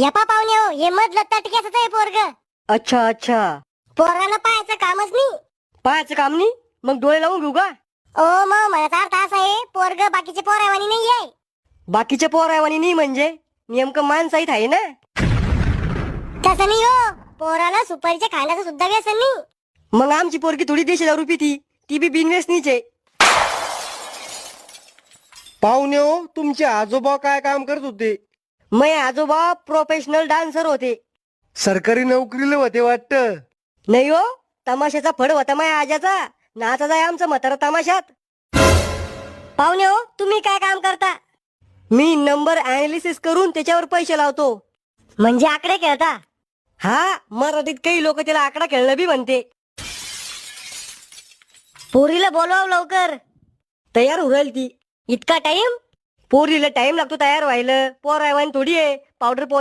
यपा पाहुणे हो, हे मधलं तटक्याच आहे पोरग. अच्छा अच्छा. पोराला पाहायचं कामच नाही. पाहायचं काम नाही मग डोळे लावून घेऊ का? ओ मग मला अर्थ असा आहे, पोरग बाकीचे पोरावानी नाही आहे. बाकीचे पोरावानी नाही म्हणजे नेमकं माणसाहीत आहे ना. तसं नाही हो, पोराला सुपारीच्या खाण्याचं सुद्धा व्यसन नाही. मग आमची पोरगी थोडी देशी दारू पिती, ती बी बिनव्यसनीचे. पाहुणे हो, तुमचे आजोबा काय काम करत होते? मै आजोबा प्रोफेशनल डान्सर होते. सरकारी नोकरीला होते वाटतं. नाही हो, तमाशाचा फड होता माझ्या आजाचा. नाचाचा आहे आमचा म्हातारा तमाशात. पाहुणे हो, तुम्ही काय काम करता? मी नंबर अनालिसिस करून त्याच्यावर पैसे लावतो. म्हणजे आकडे खेळता? हा, मराठीत काही लोक त्याला आकडा खेळणं बी म्हणते. पोरीला बोलवाव लवकर. तयार होईल ती. इतका टाइम? पोरीला टाइम लागतो तयार व्हायला. पोरावानी थोडी आहे पावडर पोता